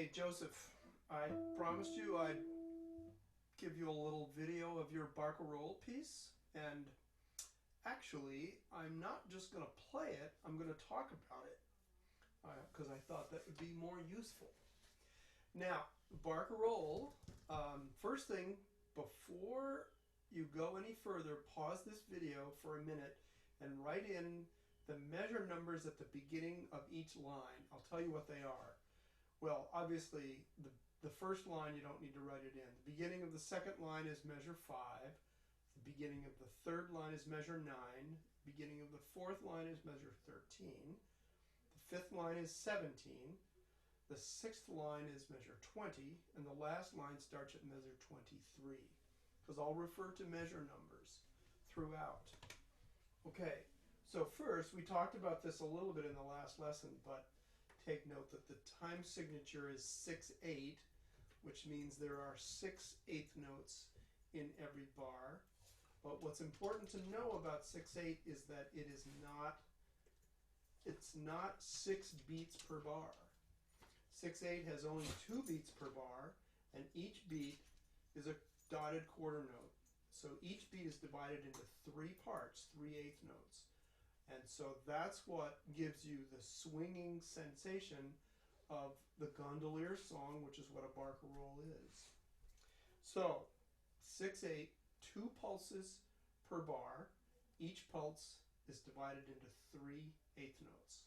Hey Joseph, I promised you I'd give you a little video of your Barcarole piece, and actually I'm not just going to play it, I'm going to talk about it because I thought that would be more useful. Now, Barcarole, first thing, before you go any further, pause this video for a minute and write in the measure numbers at the beginning of each line. I'll tell you what they are. Well, obviously, the first line you don't need to write it in. The beginning of the second line is measure 5. The beginning of the third line is measure 9. The beginning of the fourth line is measure 13. The fifth line is 17. The sixth line is measure 20. And the last line starts at measure 23. Because I'll refer to measure numbers throughout. Okay, so first, we talked about this a little bit in the last lesson, but take note that the time signature is 6/8, which means there are 6/8 notes in every bar. But what's important to know about 6/8 is that it's not 6 beats per bar. 6/8 has only 2 beats per bar, and each beat is a dotted quarter note. So each beat is divided into 3 parts, 3/8 notes. And so that's what gives you the swinging sensation of the gondolier song, which is what a barcarolle is. So 6/8, 2 pulses per bar. Each pulse is divided into 3/8 notes.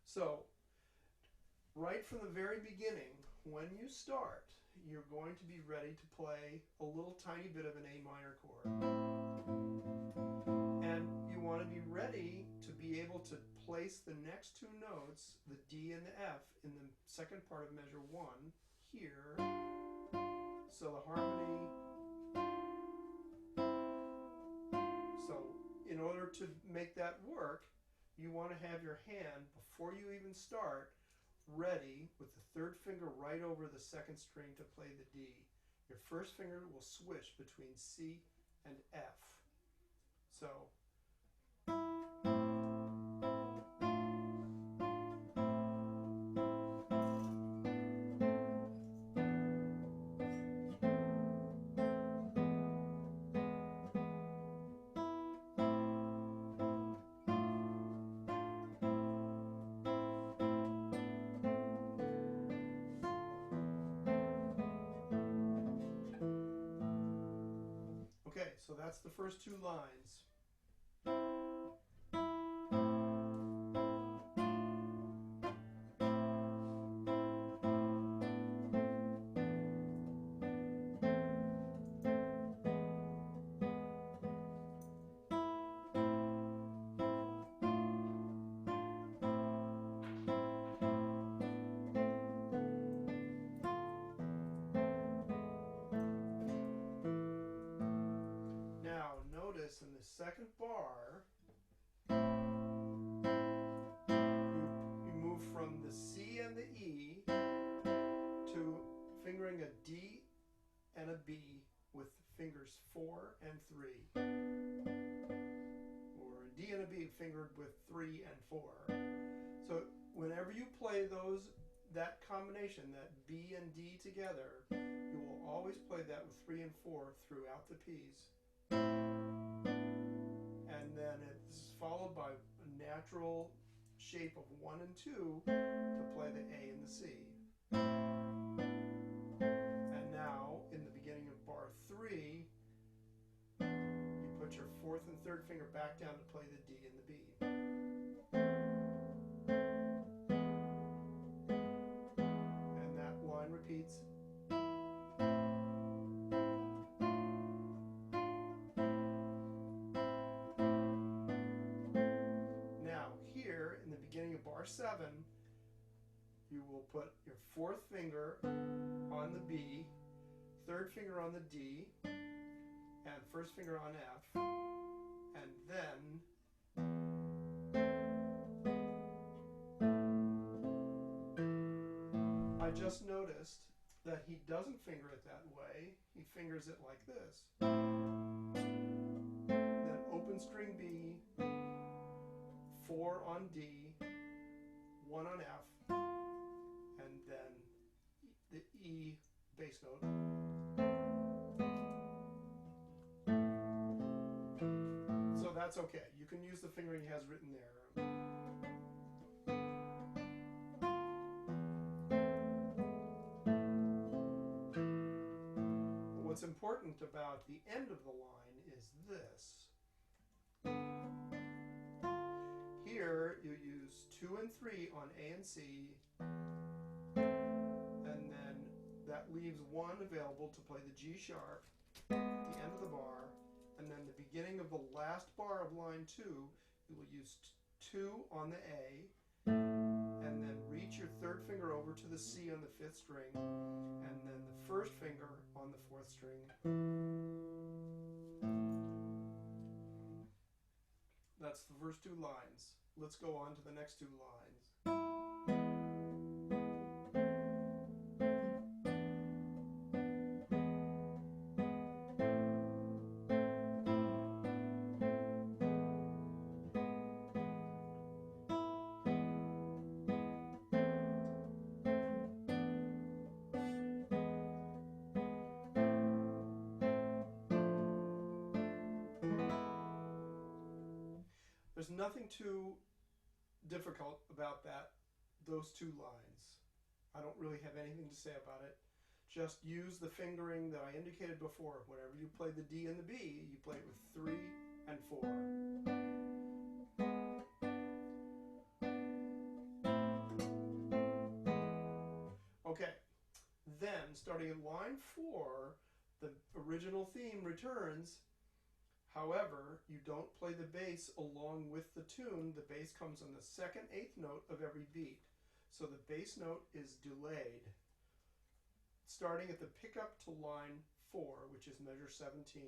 So right from the very beginning, when you start, you're going to be ready to play a little tiny bit of an A minor chord. And you want to be ready to be able to place the next 2 notes, the D and the F, in the second part of measure 1 here. So the harmony. So in order to make that work, you want to have your hand, before you even start, ready with the third finger right over the second string to play the D. Your first finger will swish between C and F. So okay, so that's the first 2 lines. Now notice in the second bar, you move from the C and the E to fingering a D and a B with fingers 4 and 3. Or a D and a B fingered with 3 and 4. So whenever you play that combination, that B and D together, you will always play that with 3 and 4 throughout the piece. And then it's followed by a natural shape of 1 and 2 to play the A and the C. And now, in the beginning of bar 3, you put your 4th and 3rd finger back down to play the D and the B. And that line repeats. Here, in the beginning of bar 7, you will put your 4th finger on the B, 3rd finger on the D, and 1st finger on F, and then I just noticed that he doesn't finger it that way. He fingers it like this. Then open string B, 4 on D, 1 on F, and then E bass note. So that's okay. You can use the fingering he has written there. What's important about the end of the line is this. Here you use 2 and 3 on A and C, and then that leaves 1 available to play the G sharp, the end of the bar, and then the beginning of the last bar of line 2, you will use 2 on the A, and then reach your 3rd finger over to the C on the 5th string, and then the 1st finger on the 4th string. That's the first 2 lines. Let's go on to the next 2 lines. There's nothing too difficult about those 2 lines. I don't really have anything to say about it. Just use the fingering that I indicated before. Whenever you play the D and the B, you play it with 3 and 4. Okay, then starting at line 4, the original theme returns. However, you don't play the bass along with the tune. The bass comes on the 2nd 8th note of every beat. So the bass note is delayed. Starting at the pickup to line 4, which is measure 17.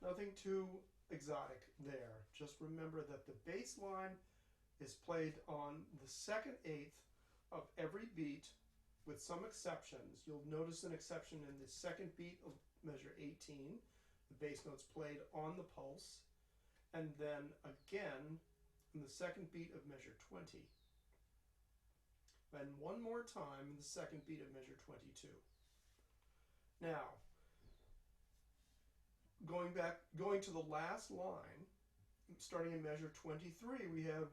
Nothing too exotic there. Just remember that the bass line is played on the 2nd 8th of every beat with some exceptions. You'll notice an exception in the 2nd beat of measure 18. The bass note's played on the pulse. And then again in the 2nd beat of measure 20. And one more time in the 2nd beat of measure 22. Now, going to the last line, starting in measure 23, we have,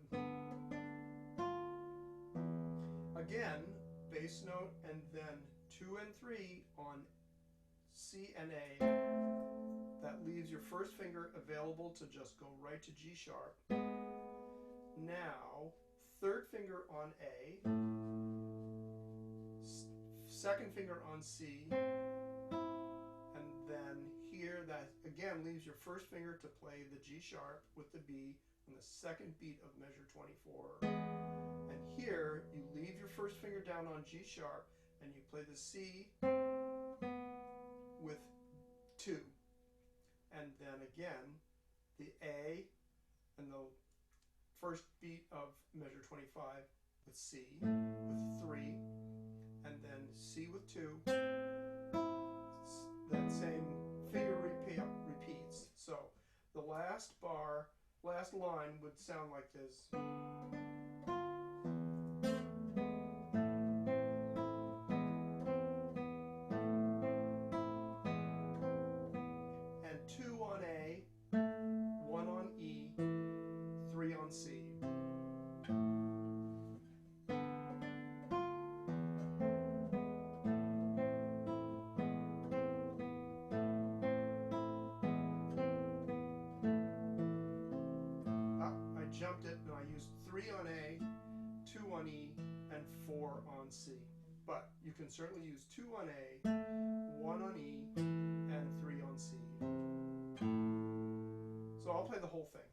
again, bass note and then 2 and 3 on C and A. That leaves your 1st finger available to just go right to G sharp. Now, 3rd finger on A, 2nd finger on C, and then here that again leaves your 1st finger to play the G sharp with the B on the 2nd beat of measure 24. And here you leave your 1st finger down on G sharp and you play the C with 2. And then again the A and the 1st beat of measure 25 with C with 3, and then C with 2. That same figure repeats. So the last line would sound like this. And 2 on A, 1 on E, 3 on C. Jumped it and I used 3 on A, 2 on E, and 4 on C. But you can certainly use 2 on A, 1 on E, and 3 on C. So I'll play the whole thing.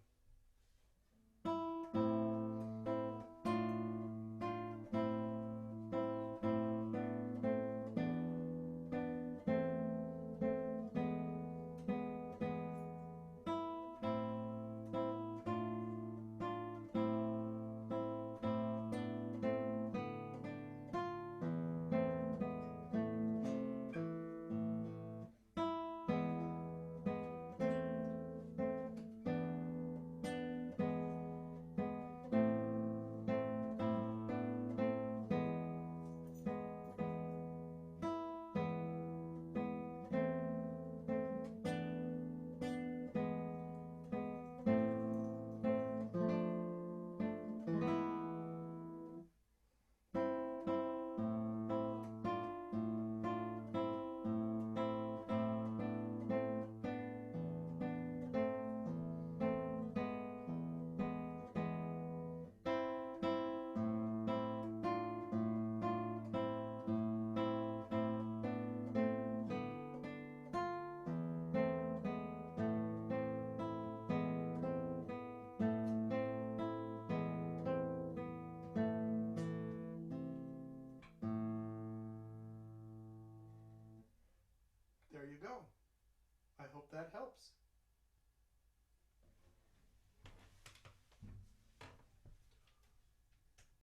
go. I hope that helps.